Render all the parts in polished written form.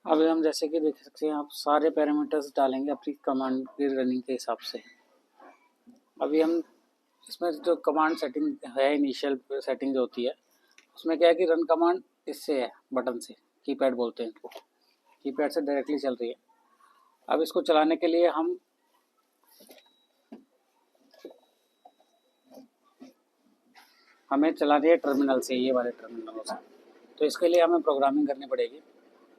अभी हम जैसे कि देख सकते हैं, आप सारे पैरामीटर्स डालेंगे अपनी कमांड की रनिंग के हिसाब से। अभी हम इसमें जो कमांड सेटिंग है, इनिशियल सेटिंग जो होती है, उसमें क्या है कि रन कमांड इससे है, बटन से, कीपैड बोलते हैं इसको, कीपैड से डायरेक्टली चल रही है। अब इसको चलाने के लिए हमें चलानी है टर्मिनल से, ये वाले टर्मिनलों से। तो इसके लिए हमें प्रोग्रामिंग करनी पड़ेगी।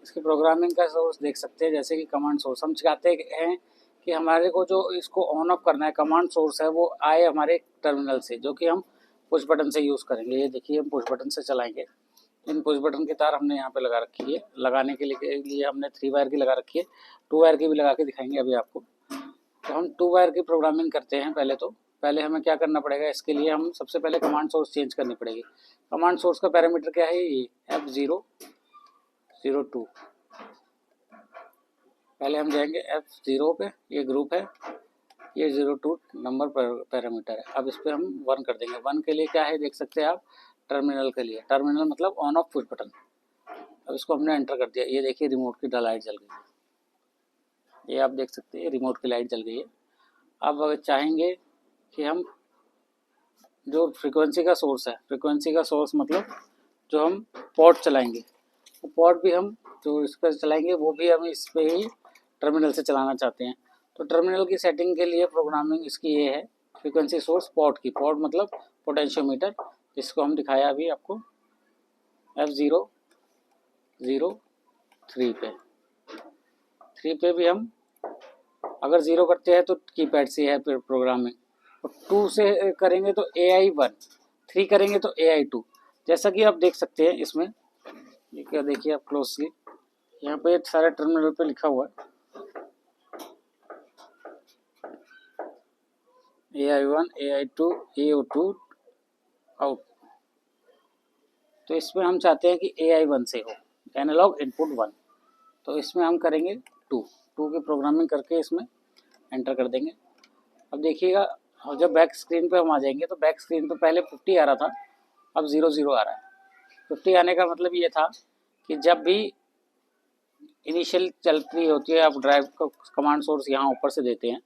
इसकी प्रोग्रामिंग का सोर्स देख सकते हैं, जैसे कि कमांड सोर्स हम चाहते हैं कि हमारे को जो इसको ऑन ऑफ करना है, कमांड सोर्स है, वो आए हमारे टर्मिनल से, जो कि हम पुश बटन से यूज़ करेंगे। ये देखिए, हम पुश बटन से चलाएंगे। इन पुश बटन की तार हमने यहाँ पे लगा रखी है। लगाने के लिए हमने 3 वायर की लगा रखी है, 2 वायर की भी लगा के दिखाएंगे अभी आपको। तो हम 2 वायर की प्रोग्रामिंग करते हैं। पहले हमें क्या करना पड़ेगा, इसके लिए हम सबसे पहले कमांड सोर्स चेंज करनी पड़ेगी। कमांड सोर्स का पैरामीटर क्या है, ये F002। पहले हम जाएंगे F0 पे, ये ग्रुप है, ये 02 नंबर पैरामीटर है। अब इस पर हम 1 कर देंगे। 1 के लिए क्या है, देख सकते हैं आप, टर्मिनल के लिए। टर्मिनल मतलब ऑन ऑफ पुश बटन। अब इसको हमने एंटर कर दिया। ये देखिए, रिमोट की लाइट जल गई है। ये आप देख सकते हैं, रिमोट की लाइट जल गई है। अब अगर चाहेंगे कि हम जो फ्रीक्वेंसी का सोर्स है, फ्रीक्वेंसी का सोर्स मतलब जो हम पॉट चलाएंगे, वो पॉट भी हम जो इस पर चलाएंगे, वो भी हम इस पर ही टर्मिनल से चलाना चाहते हैं। तो टर्मिनल की सेटिंग के लिए प्रोग्रामिंग इसकी ये है, फ्रीक्वेंसी सोर्स पॉट की। पॉट मतलब पोटेंशियोमीटर, जिसको हम दिखाया अभी आपको F003 पे। 3 पे भी हम अगर 0 करते हैं तो कीपैड से है प्रोग्रामिंग, और 2 से करेंगे तो AI1, 3 करेंगे तो AI2। जैसा कि आप देख सकते हैं इसमें, ये क्या देखिए आप क्लोजली, यहाँ पे सारे टर्मिनल पे लिखा हुआ है AI1, AI2, AO2 आउट। तो इसमें हम चाहते हैं कि AI1 से हो, एनालॉग इनपुट 1। तो इसमें हम करेंगे 2 की प्रोग्रामिंग करके इसमें एंटर कर देंगे। अब देखिएगा, जब बैक स्क्रीन पे हम आ जाएंगे, तो बैक स्क्रीन पे पहले 50 आ रहा था, अब 00 आ रहा है। 50 आने का मतलब ये था कि जब भी इनिशियल चल रही होती है, आप ड्राइव को कमांड सोर्स यहाँ ऊपर से देते हैं,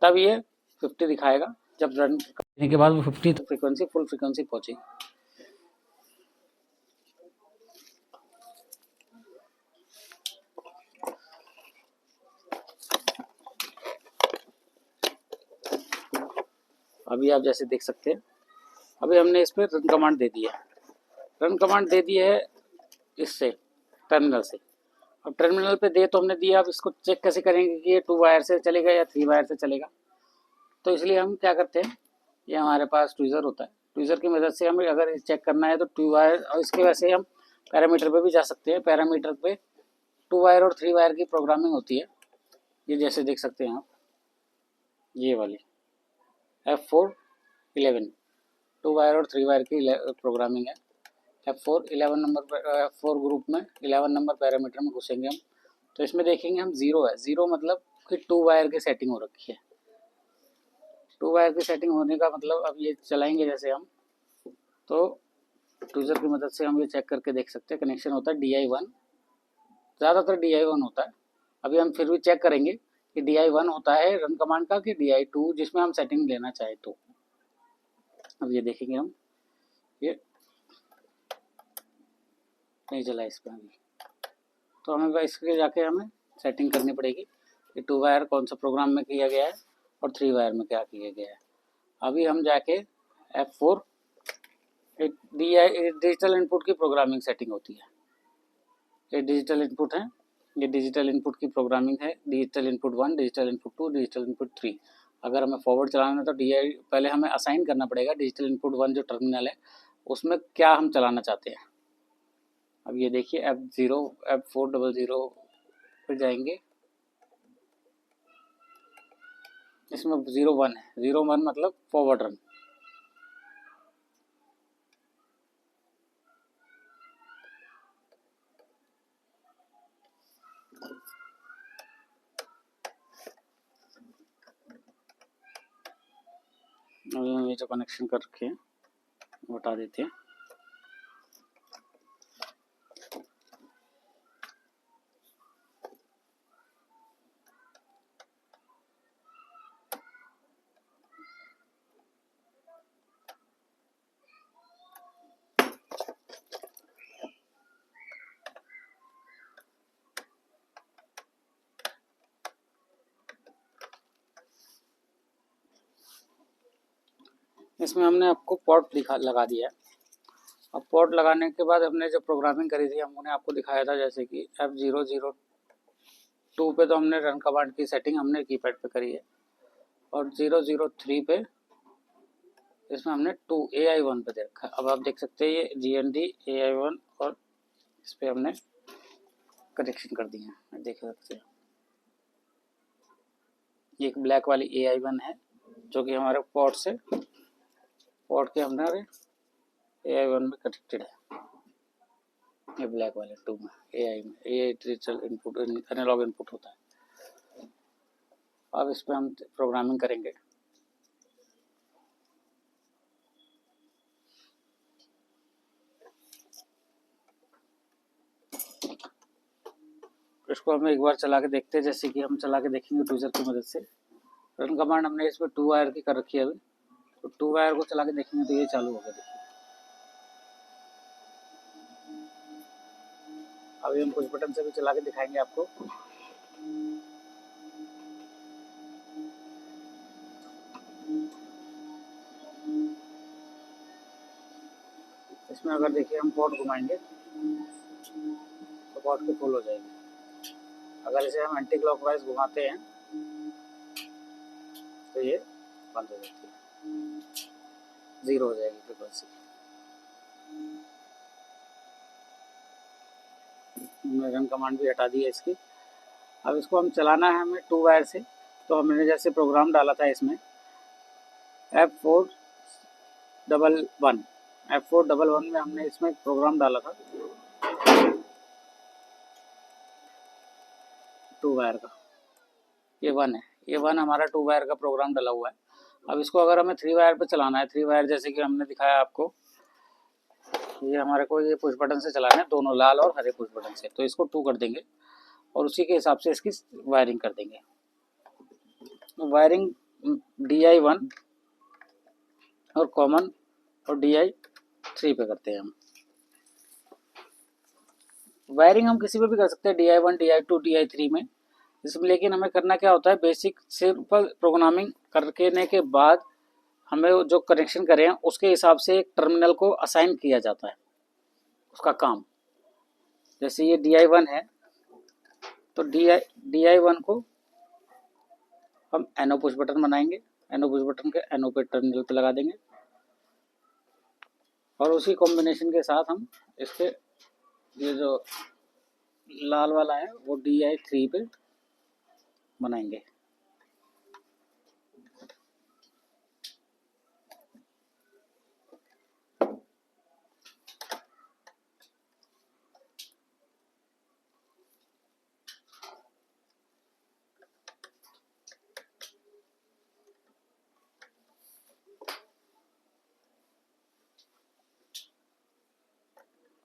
तब ये 50 दिखाएगा। जब रन करने के बाद वो 50 फ्रीक्वेंसी, फुल फ्रीक्वेंसी पहुंचेगी। अभी आप जैसे देख सकते हैं, अभी हमने इस पर रन कमांड दे दी है। रन कमांड दे दी है इससे, टर्मिनल से। अब टर्मिनल पे दे तो हमने दिया, अब इसको चेक कैसे करेंगे कि ये 2 वायर से चलेगा या 3 वायर से चलेगा। तो इसलिए हम क्या करते हैं, ये हमारे पास ट्विज़र होता है, ट्विज़र की मदद से हमें अगर चेक करना है तो 2 वायर, और इसके वैसे हम पैरामीटर पे भी जा सकते हैं। पैरामीटर पे 2 वायर और 3 वायर की प्रोग्रामिंग होती है। ये जैसे देख सकते हैं आप, ये वाली F411 2 वायर और 3 वायर की प्रोग्रामिंग है। F4 नंबर पर, F4 ग्रुप में 11 नंबर पैरामीटर में घुसेंगे हम, तो इसमें देखेंगे हम 0 है। 0 मतलब कि 2 वायर की सेटिंग हो रखी है। 2 वायर की सेटिंग होने का मतलब, अब ये चलाएंगे जैसे हम, तो ट्विज़र की मदद से हम ये चेक करके देख सकते हैं। कनेक्शन होता है DI1, ज़्यादातर DI1 होता है। अभी हम फिर भी चेक करेंगे कि DI1 होता है रन कमांड का कि DI2, जिसमें हम सेटिंग लेना चाहे तो। अब ये देखेंगे हम, ये नहीं चला इस पर अभी, तो हमें इसके जाके हमें सेटिंग करनी पड़ेगी कि 2 वायर कौन सा प्रोग्राम में किया गया है और 3 वायर में क्या किया गया है। अभी हम जाके F4 डिजिटल इनपुट की प्रोग्रामिंग सेटिंग होती है। ये डिजिटल इनपुट है, ये डिजिटल इनपुट की प्रोग्रामिंग है। Digital input 1, digital input 2, digital input 3। अगर हमें फॉरवर्ड चलाना है तो पहले हमें असाइन करना पड़ेगा डिजिटल इनपुट 1 जो टर्मिनल है, उसमें क्या हम चलाना चाहते हैं। अब ये देखिए, F400 पर जाएंगे, इसमें 01 है। 01 मतलब फॉरवर्ड रन। अभी हम ये जो कनेक्शन कर रखे हैं वो हटा देते हैं। इसमें हमने आपको पोर्ट लगा दिया है। अब पोर्ट लगाने के बाद हमने जो प्रोग्रामिंग करी थी हमने आपको दिखाया था, जैसे कि F002 पे तो हमने रन कमांड की सेटिंग हमने कीपैड पे करी है, और 003 पे इसमें हमने 2 AI1 पे देखा। अब आप देख सकते हैं ये GND AI1 और इस पर हमने कनेक्शन कर दिए हैं, देख सकते हैं। ये एक ब्लैक वाली AI1 है जो कि हमारे पोर्ट के हमारे AI1 में कनेक्टेड है। ये ब्लैक वाले 2 में AI में डिजिटल इनपुट एनालॉग इनपुट होता है। अब इस पर हम प्रोग्रामिंग करेंगे। इसको हम एक बार चला के देखते हैं, जैसे कि हम चला के देखेंगे ट्विजर की मदद से। रन कमांड हमने इसमें 2 वायर की कर रखी है अभी, तो 2 वायर को चला के देखेंगे तो ये चालू होगा। देखिए अभी हम कुछ बटन से भी चला के दिखाएंगे आपको। इसमें अगर देखिए हम पोर्ट घुमाएंगे तो पोर्ट की फुल हो जाएगी। अगर इसे हम एंटी क्लॉकवाइज घुमाते हैं तो ये बंद हो जाती है, 0 हो जाएगी फ्रीक्वेंसी। हमने रन कमांड भी हटा दी है इसकी। अब इसको हम चलाना है हमें 2 वायर से, तो हमने जैसे प्रोग्राम डाला था इसमें F411 में हमने इसमें प्रोग्राम डाला था 2 वायर का। ये 1 है, ये 1 हमारा 2 वायर का प्रोग्राम डाला हुआ है। अब इसको अगर हमें 3 वायर पे चलाना है, 3 वायर जैसे कि हमने दिखाया आपको, ये हमारे को ये पुश बटन से चलाना है, दोनों लाल और हरे पुश बटन से। तो इसको 2 कर देंगे और उसी के हिसाब से इसकी वायरिंग कर देंगे। वायरिंग DI1 और कॉमन और DI3 पे करते हैं हम। वायरिंग हम किसी पे भी कर सकते हैं, DI1 DI2 DI3 में। इसमें लेकिन हमें करना क्या होता है, बेसिक सिंपल प्रोग्रामिंग करने के बाद हमें जो कनेक्शन करें उसके हिसाब से एक टर्मिनल को असाइन किया जाता है उसका काम। जैसे ये DI1 है तो DI1 को हम NO पुश बटन बनाएंगे, NO पुश बटन के NO पे टर्मिनल पे लगा देंगे और उसी कॉम्बिनेशन के साथ हम इसके ये जो लाल वाला है वो DI3 पे बनाएंगे।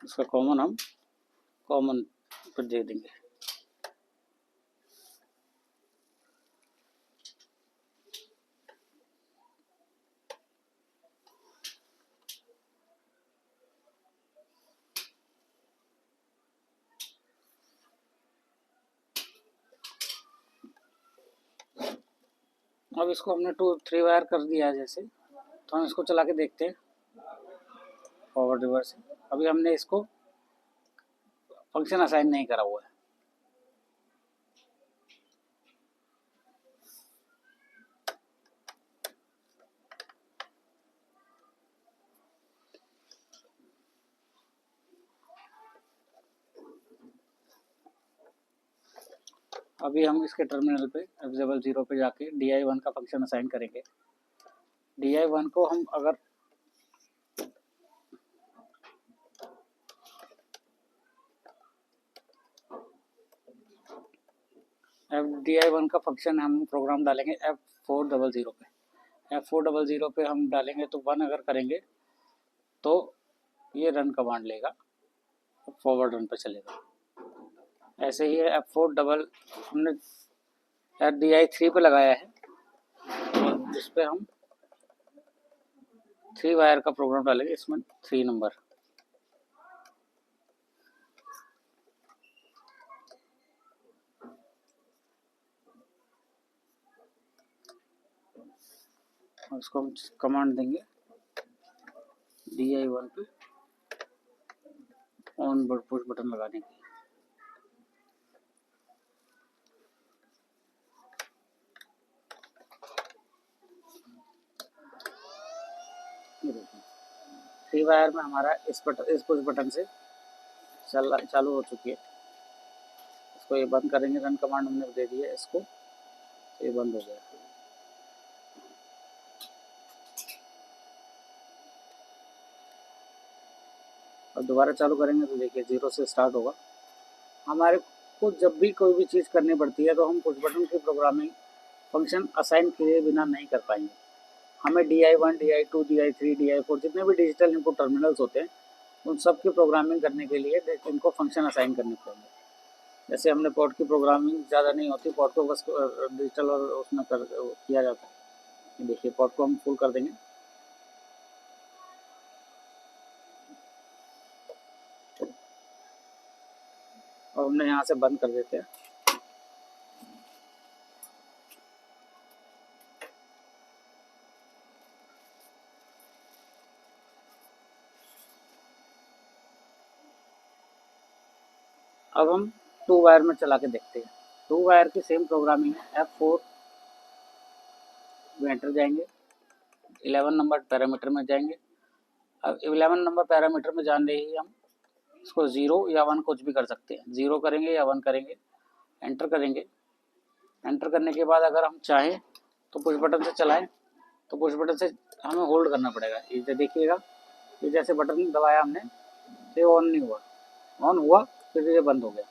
इसका कॉमन हम कॉमन पर दे देंगे। अब इसको हमने 3 वायर कर दिया है जैसे, तो हम इसको चला के देखते हैं फॉरवर्ड रिवर्स। अभी हमने इसको फंक्शन असाइन नहीं करा हुआ है। अभी हम इसके टर्मिनल पे F0 पे जाके DI1 का फंक्शन असाइन करेंगे। DI1 को हम अगर DI1 का फंक्शन हम प्रोग्राम डालेंगे F400 पे। F400 पे हम डालेंगे तो 1 अगर करेंगे तो ये रन कमांड लेगा, फॉरवर्ड रन पे चलेगा। ऐसे ही F4 हमने DI3 पे लगाया है और इस पे हम 3 वायर का प्रोग्राम डालेंगे, इसमें 3 नंबर। इसको हम कमांड देंगे DI1 पे ऑन पुश बटन लगाने की। ये देखिए 3 वायर में हमारा इस पुश बटन से चालू हो चुकी है। इसको ये बंद करेंगे, रन कमांड हमने दे दी है इसको, ये बंद हो गया। अब दोबारा चालू करेंगे तो देखिए 0 से स्टार्ट होगा। हमारे को जब भी कोई भी चीज़ करनी पड़ती है तो हम पुश बटन की प्रोग्रामिंग फंक्शन असाइन किए बिना नहीं कर पाएंगे। हमें DI1, DI2, DI3, DI4 जितने भी डिजिटल इनपुट टर्मिनल्स होते हैं उन सब की प्रोग्रामिंग करने के लिए इनको फंक्शन असाइन करने पड़ेंगे। जैसे हमने पोर्ट की प्रोग्रामिंग ज़्यादा नहीं होती, पोर्ट को बस डिजिटल और उसमें किया जाता है। देखिए पोर्ट को हम फुल कर देंगे। और हमने यहाँ से बंद कर देते हैं। अब हम 2 वायर में चला के देखते हैं। 2 वायर की सेम प्रोग्रामिंग है। F4 में एंटर जाएंगे, 11 नंबर पैरामीटर में जाएंगे। अब 11 नंबर पैरामीटर में जाने ही हम इसको 0 या 1 कुछ भी कर सकते हैं। 0 करेंगे या 1 करेंगे, एंटर करेंगे। एंटर करने के बाद अगर हम चाहें तो पुश बटन से चलाएं तो पुश बटन से हमें होल्ड करना पड़ेगा। ये देखिएगा, ये जैसे बटन दबाया हमने ये ऑन नहीं हुआ, ऑन हुआ फिर ये बंद हो गया।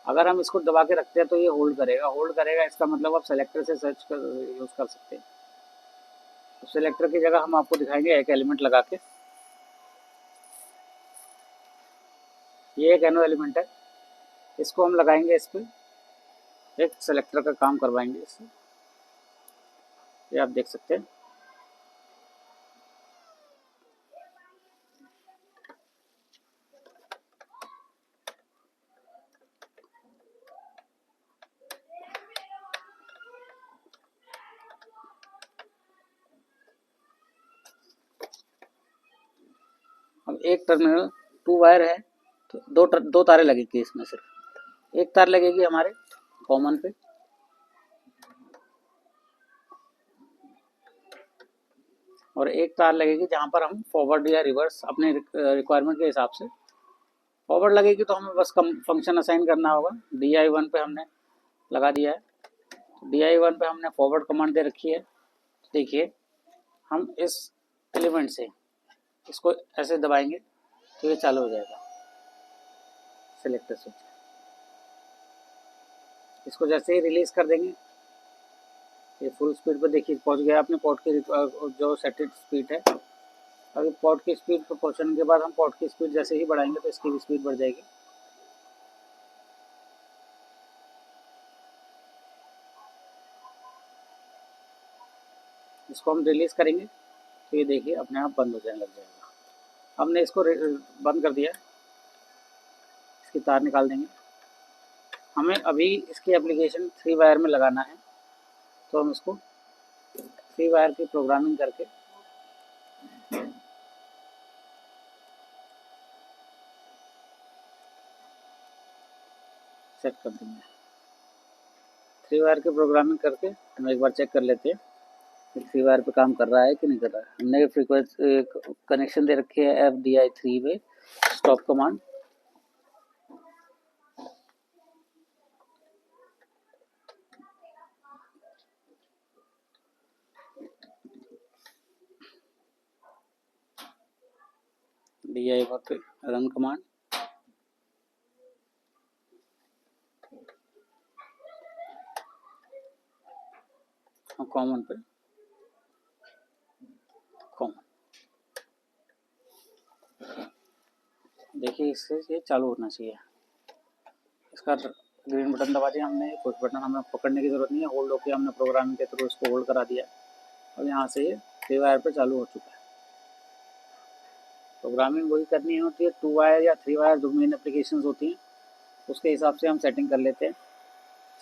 अगर हम इसको दबा के रखते हैं तो ये होल्ड करेगा। इसका मतलब आप सेलेक्टर से सर्च कर यूज़ कर सकते हैं। तो सेलेक्टर की जगह हम आपको दिखाएंगे एक एलिमेंट लगा के। ये एक एनो एलिमेंट है, इसको हम लगाएंगे इस पर, एक सेलेक्टर का काम करवाएंगे इससे। ये आप देख सकते हैं। अब एक टर्मिनल 2 वायर है तो दो तारें लगेगी इसमें। सिर्फ एक तार लगेगी हमारे कॉमन पे, और एक तार लगेगी जहाँ पर हम फॉरवर्ड या रिवर्स अपने रिक्वायरमेंट के हिसाब से। फॉरवर्ड लगेगी तो हमें बस कम फंक्शन असाइन करना होगा। DI1 पे हमने लगा दिया है, तो DI1 पे हमने फॉरवर्ड कमांड दे रखी है। देखिए हम इस एलिमेंट से इसको ऐसे दबाएंगे तो ये चालू हो जाएगा सेलेक्टर स्विच। इसको जैसे ही रिलीज कर देंगे ये फुल स्पीड पर देखिए पहुंच गया अपने पोर्ट की जो सेटेड स्पीड है। अभी पोर्ट की स्पीड पर पहुंचने के बाद हम पोर्ट की स्पीड जैसे ही बढ़ाएंगे तो इसकी भी स्पीड बढ़ जाएगी। इसको हम रिलीज करेंगे तो ये देखिए अपने आप बंद हो जाने लग जाएगा। हमने इसको बंद कर दिया, इसकी तार निकाल देंगे। हमें अभी इसकी एप्लीकेशन 3 वायर में लगाना है तो हम इसको 3 वायर की प्रोग्रामिंग करके सेट कर देंगे। 3 वायर की प्रोग्रामिंग करके हम एक बार चेक कर लेते हैं कि 3 वायर पे काम कर रहा है कि नहीं कर रहा है। हमने फ्रीक्वेंसी कनेक्शन दे रखी है FDI3 पे स्टॉप कमांड। DI1 पे रन कमांड, कॉमन पे कॉमन। देखिए इससे ये चालू होना चाहिए। इसका ग्रीन बटन दबा दिया हमने, पुश बटन हमें पकड़ने की जरूरत नहीं है, होल्ड होकर हमने प्रोग्रामिंग के थ्रू इसको होल्ड करा दिया और यहाँ से ये 3 वायर पे चालू हो चुका है। प्रोग्रामिंग वही करनी होती है, 2 वायर या 3 वायर जो मेन एप्लीकेशन होती हैं उसके हिसाब से हम सेटिंग कर लेते हैं,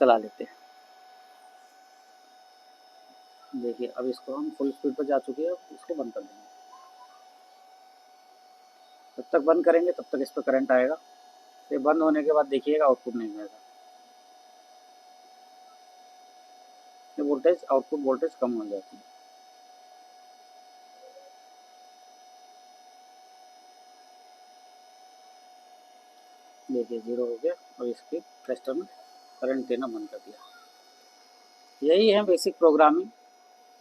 चला लेते हैं। देखिए अब इसको हम फुल स्पीड पर जा चुके हैं, इसको बंद कर देंगे। जब तक बंद करेंगे तब तक इस पर करंट आएगा, ये बंद होने के बाद देखिएगा आउटपुट नहीं आएगा, ये वोल्टेज आउटपुट वोल्टेज कम हो जाती है। देखिए 0 हो गया और इसके टेस्टर में करंट देना बंद कर दिया। यही है बेसिक प्रोग्रामिंग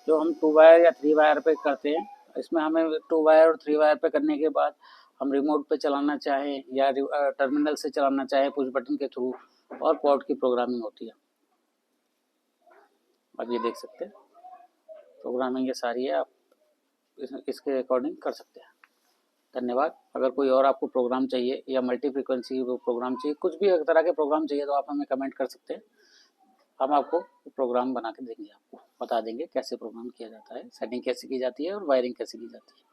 जो हम 2 वायर या 3 वायर पे करते हैं। इसमें हमें 2 वायर और 3 वायर पे करने के बाद हम रिमोट पे चलाना चाहें या टर्मिनल से चलाना चाहें पुश बटन के थ्रू, और पोर्ट की प्रोग्रामिंग होती है। अब ये देख सकते हैं प्रोग्रामिंग ये सारी है, आप इसके अकॉर्डिंग कर सकते हैं। धन्यवाद। अगर कोई और आपको प्रोग्राम चाहिए या मल्टी फ्रीक्वेंसी प्रोग्राम चाहिए, कुछ भी तरह के प्रोग्राम चाहिए तो आप हमें कमेंट कर सकते हैं, हम आपको प्रोग्राम बना के देंगे, आपको बता देंगे कैसे प्रोग्राम किया जाता है, सेटिंग कैसे की जाती है और वायरिंग कैसे की जाती है।